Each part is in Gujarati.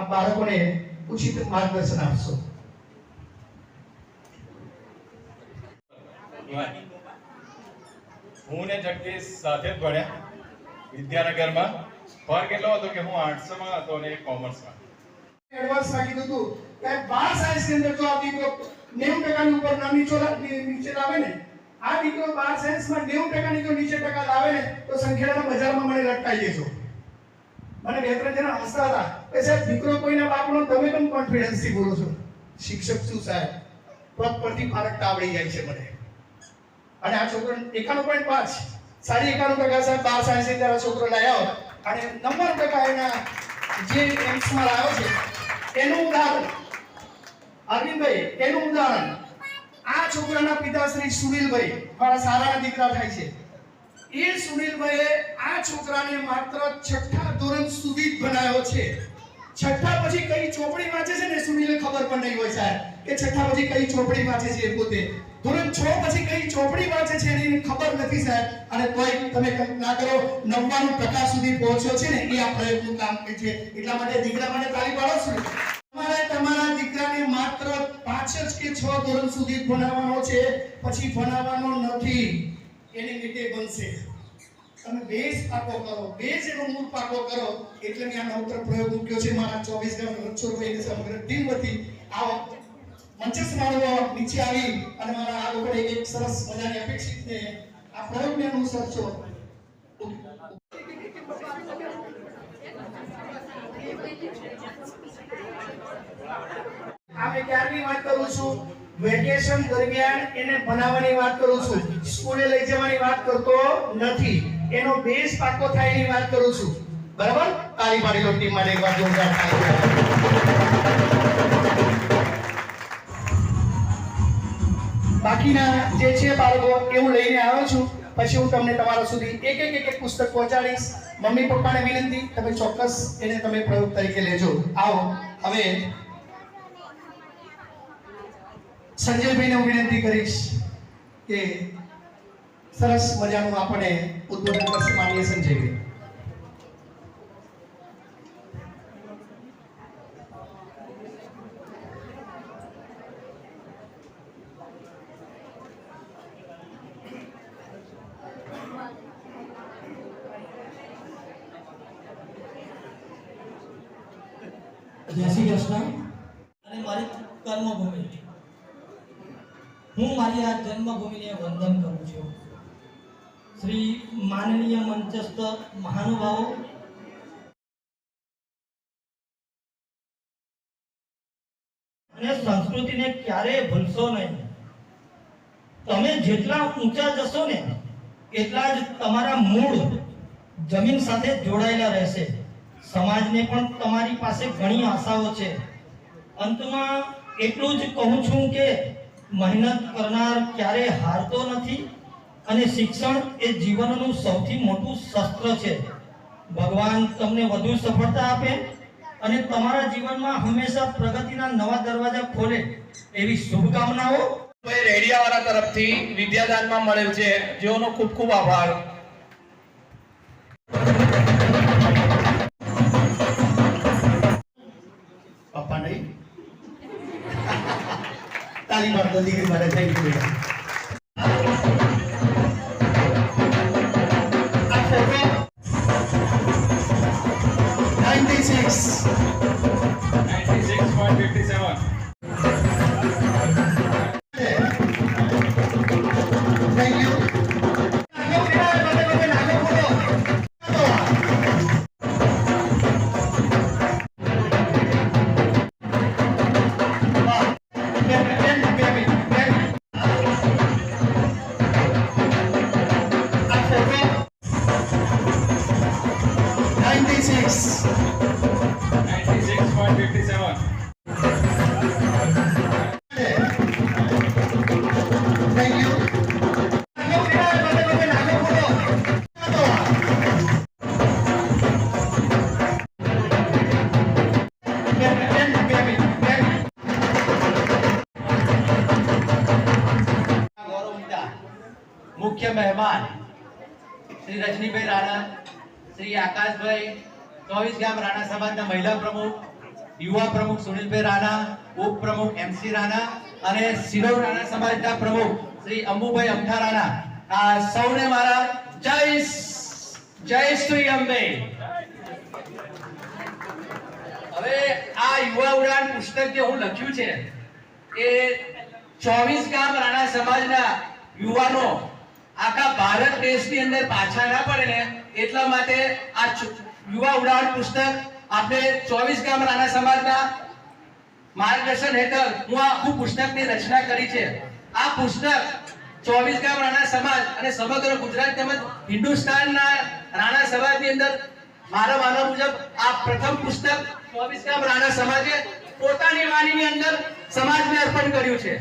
આ બાળકોને ઉચિત માર્ગદર્શન આપશો? હું ને જગદીશ સાથે જ ભણ્યા વિદ્યાનગરમાં. ફરક એટલો હતો કે હું આર્ટ્સ માં હતો અને કોમર્સમાં. એડવાન્સ માં કીધું હતું કે 12 સાયન્સ ની અંદર જો આ દીકરો 90% ની ઉપર નીચે લાવે ને, આ દીકરો 12 સાયન્સ માં 90% ની જો નીચે ટકા લાવે ને તો સંખેડાના બજારમાં મને લટકાઈ દેજો. મને બે ત્રણ જણા હસતા હતા કે સાહેબ દીકરો કોઈના બાપનો તમે કેમ કોન્ફિડન્સ થી બોલો છો? શિક્ષક શું સાહેબ, પગ પરથી પારખતા આવડી જાય છે મને. અને આ છોકરો 91.5 સાડી 91% સાહેબ 12 સાયન્સ ની અંદર છોકરો લાવ્યો અને 90% એના જે એમ્સમાં લાવ્યો છે એનું ઉદાહરણ અરવિંદભાઈ, એનું ઉદાહરણ આ છોકરાના પિતાશ્રી સુનિલભાઈ, મારા સારાના દીકરા થાય છે. એ સુનિલભાઈએ આ છોકરાને માત્ર 6થા ધોરણ સુધી જ ભણાવ્યો છે. 6થા પછી કઈ ચોપડી વાંચે છે ને સુનિલને ખબર પણ નહીં હોય સાહેબ કે 6થા પછી કઈ ચોપડી વાંચે છે. એ પોતે ધોરણ 6 પછી કઈ ચોપડી વાંચે છે એની ખબર નથી સાહેબ. અને તોય તમે કલ્પના કરો 99% સુધી પહોંચ્યો છે ને, એ આ પ્રયોગનું કામ છે. એટલા માટે દીકરા માટે તાળી પાડો છો. તમારા દીકરાને માત્ર 5 કે 6 ધોરણ સુધી ભણાવવાનો છે, પછી ભણાવવાનો નથી. એની રીતે બનશે. તમે બેઝ પાકો કરો, બેઝ એનો મૂળ પાકો કરો. એટલે મેં આ નવતર પ્રયોગ મૂક્યો છે. મારા 24 ગામ રણછોડભાઈ સમગ્ર ટીમ વતી આવો મંચસ્થ માળવો નીચે આવી અને મારા આ લોકોને એક સરસ મજાની અપેક્ષિત ને આ પ્રયોગને અનુસરશો. આપણે ક્યારની વાત કરું છું? વેકેશન દરમિયાન એને ભણાવવાની વાત કરું છું. સ્કૂલે લઈ જવાની વાત કરતો નથી. એનો બેઝ પાકો થાય એની વાત કરું છું. બરાબર? તાળી પાડી લો ટીમ માટે એકવાર જોરદાર તાળી. બાકીના જે છે બાળકો એવું લઈને આવ્યો છું. પછી હું તમને તમારા સુધી એક પુસ્તક પહોંચાડીશ. મમ્મી પપ્પાને વિનંતી, તમે ચોક્કસ એને તમે પ્રયોગ તરીકે લેજો. આવો હવે સંજયભાઈને હું વિનંતી કરીશ કે સરસ મજાનું આપણે ઉદ્બોધન કરશે. માનીય સંજયભાઈ. જય શ્રી કૃષ્ણ. અને મારી કર્મભૂમિ, હું મારી આ જન્મભૂમિને વંદન કરું છું. શ્રી માનનીય મંચસ્થ મહાનુભાવો, અને સંસ્કૃતિને ક્યારેય ભૂલશો નહીં. તમે જેટલા ઊંચા જશો ને એટલા જ તમારા મૂળ જમીન સાથે જોડાયેલા રહેશે. સમાજને પણ તમારી પાસે ઘણી આશાઓ છે. અંતમાં એટલું જ કહું છું કે મહેનત કરનાર ક્યારે હારતો નથી, અને શિક્ષણ એ જીવનનું સૌથી મોટું શસ્ત્ર છે. ભગવાન તમને વધુ સફળતા આપે અને તમારા જીવનમાં હંમેશા પ્રગતિના નવા દરવાજા ખોલે એવી શુભકામનાઓ રેડિયાવાળા તરફથી વિદ્યાદાનમાં મળેલ છે, જેઓનો ખૂબ ખૂબ આભાર. પપ્પા નહીં તાલી પાડતો દીકરી માટે. Thank you. આ ફોટો 96.57. Thank you. मुख्य मेहमान श्री रजनीभाई राणा, श्री आकाशभाई, 24 गाम राणा समाजना महिला प्रमुख, યુવા પ્રમુખ સુનિલભાઈ રાણા, ઉપપ્રમુખ MC રાણા અને સિનોર રાણા સમાજના પ્રમુખ શ્રી અંબુભાઈ અમઠા રાણા, આ સૌને મારા જય શ્રી અંબે. હવે આ યુવા ઉડાન પુસ્તક જે હું લખ્યું છે એ 24 ગામ રાણા સમાજના યુવાનો આખા ભારત દેશની અંદર પાછા ના પડે ને એટલા માટે આ યુવા ઉડાન પુસ્તક આપણે 24 ગામ રાણા સમાજના માર્ગદર્શન હેઠળ હું આ આખું પુસ્તકની રચના કરી છે. આ પુસ્તક 24 ગામ રાણા સમાજ અને સમગ્ર ગુજરાત તેમજ હિન્દુસ્તાનના રાણા સમાજની અંદર મારા માનવા મુજબ આ પ્રથમ પુસ્તક 24 ગામ રાણા સમાજે પોતાની વાણીની અંદર સમાજને અર્પણ કર્યું છે.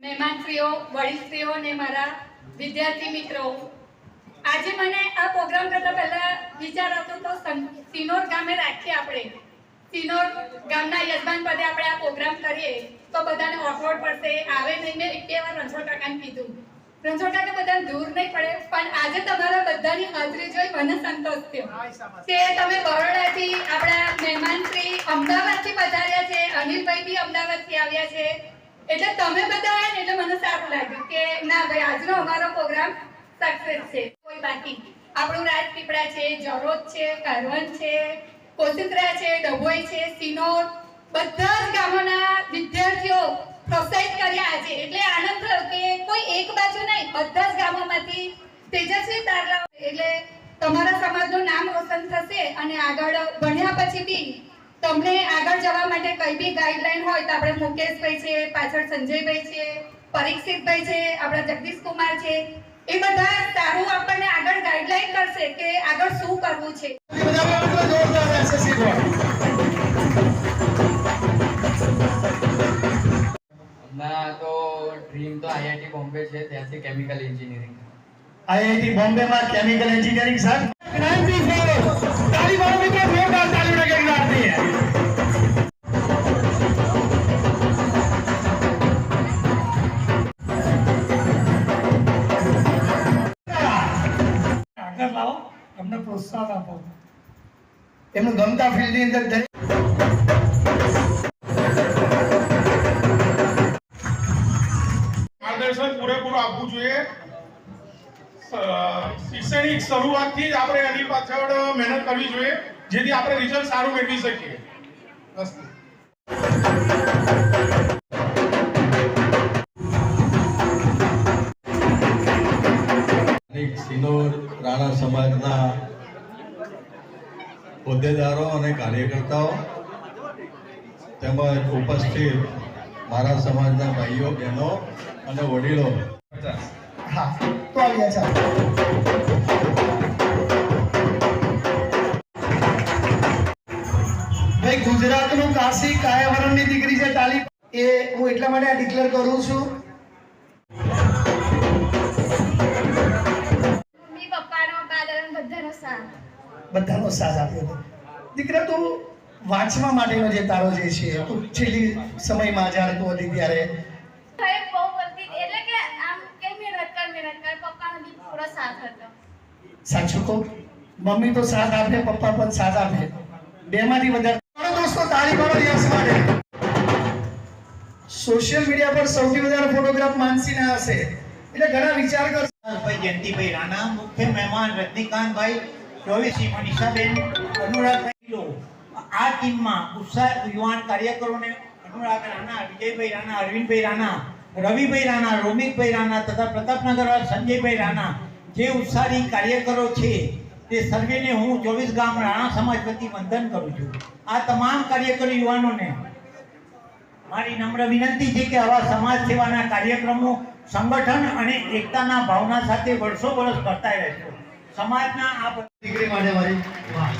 મહેમાનશ્રીઓ, વડીલશ્રીઓ અને મારા વિદ્યાર્થી મિત્રો, આજે મને આ પ્રોગ્રામ કરતા પહેલા વિચાર આવતો તો સિનોર ગામે રાખીએ. આપણે સિનોર ગામના યજમાન પદે આપણે આ પ્રોગ્રામ કરીએ તો બધાને ઓકવર્ડ પડશે, આવે નહીં. મેં એક બે વાર રણછોડ કાકાને કીધું, રણછોડ કાકા બધાને દૂર નહીં પડે, પણ આજે તમારા બધાની હાજરી જોઈ મને સંતોષ થયો કે તમે બરોડાથી આપણા મહેમાનશ્રી અમદાવાદથી પધાર્યા છે, અનિલભાઈ બી અમદાવાદથી આવ્યા છે, એટલે તમે બધા આવ્યા ને એટલે મને સારું લાગ્યું કે ના ભાઈ આજનો અમારો પ્રોગ્રામ સક્સેસ છે. કોઈ બાકી આપણું રાજપીપળા છે, જરોદ છે, કરવન છે, કોસિત્રા છે, ડભોઈ છે, સિનોર, બધા જ ગામોના વિદ્યાર્થીઓ પ્રોત્સાહિત કર્યા આજે. એટલે આનંદ થયો કે કોઈ એક બાજુ નહીં, બધા જ ગામોમાંથી તેજસ્વી તારલા, એટલે તમારા સમાજનું નામ રોશન થશે અને આગળ ભણ્યા પછી બી તમને આગળ જવા માટે કઈ બી ગાઈડલાઈન હોય તો આપણે મુકેશભાઈ છે, પાછળ સંજયભાઈ છે, પરીક્ષિતભાઈ છે, આપણા જગદીશ કુમાર છે, એ બધા સારું આપણને આગળ ગાઈડલાઈન કરશે કે આગળ શું કરવું છે. ના તો ડ્રીમ તો IIT બોમ્બે છે, ત્યાંથી કેમિકલ એન્જિનિયરિંગ. IIT બોમ્બે માં કેમિકલ એન્જિનિયરિંગ સર 94 તાળી વાળો મિત્રો જોરદાર તાળી લગાવી નાખતી है. આગળ લાવો, અમને પ્રોત્સાહન આપો. એમનું ગમતા ફિલ્ડ ની અંદર દરેક માર્ગદર્શન પૂરેપૂરું આપવું જોઈએ. શિક્ષણની શરૂઆતથી જ આપણે એની પાછળ મહેનત કરવી જોઈએ જેથી આપણે રિઝલ્ટ સારું મેળવી શકીએ. સિનોર રાણા સમાજના હોદ્દેદારો અને કાર્યકર્તાઓ તેમજ ઉપસ્થિત મારા સમાજના ભાઈઓ, બહેનો અને વડીલો, હા તો આવ્યા છે. ભાઈ ગુજરાતનું કાશી કાયાવરણની દીકરી છે તાલી, એ હું એટલા માટે આ ડિક્લેર કરું છું. મમ્મી પપ્પાનો, દાદાનો બધાનો સાથ, બધાનો સાથ આપ્યો હતો. દીકરા તું વાંચવા માટેનો જે તારો જે છે તું છેલ્લી સમયમાં જ્યારે તું હતી ત્યારે ભાઈ બહુ બોલતી હતી, એટલે કે આમ કે મહેનત કર, પપ્પાનો બી પૂરો સાથ હતો. સાચું કહું, મમ્મી તો સાથ આપે, પપ્પા પણ સાથ આપે, બેમાંથી વધારે. દોસ્તો તાળી પાડો યશ માટે. સોશિયલ મીડિયા પર સૌથી વધારે ફોટોગ્રાફ માનસીના હશે, એટલે ઘણા વિચાર કરશે. ભાઈ જયંતિભાઈ રાણા, મુખ્ય મહેમાન રજનીકાંતભાઈ, 24 મનીષાબેન, અનુરાગભાઈ. આ ટીમમાં ઉત્સાહ યુવાન કાર્યકરોને અનુરાગ રાણા, વિજયભાઈ રાણા, અરવિંદભાઈ રાણા, રવિભાઈ રાણા, રોમિકભાઈ રાણા તથા પ્રતાપનગર સંજયભાઈ રાણા જે ઉત્સાહી કાર્યકરો છે તે સર્વેને હું 24 ગામ રાણા સમાજ વતી વંદન કરું છું. આ તમામ કાર્યકરો યુવાનોને મારી નમ્ર વિનંતી છે કે આવા સમાજ સેવાના કાર્યક્રમો સંગઠન અને એકતાના ભાવના સાથે વર્ષો વર્ષ કરતા રહેશો. સમાજના આ દીકરી માટે મારી વાહ.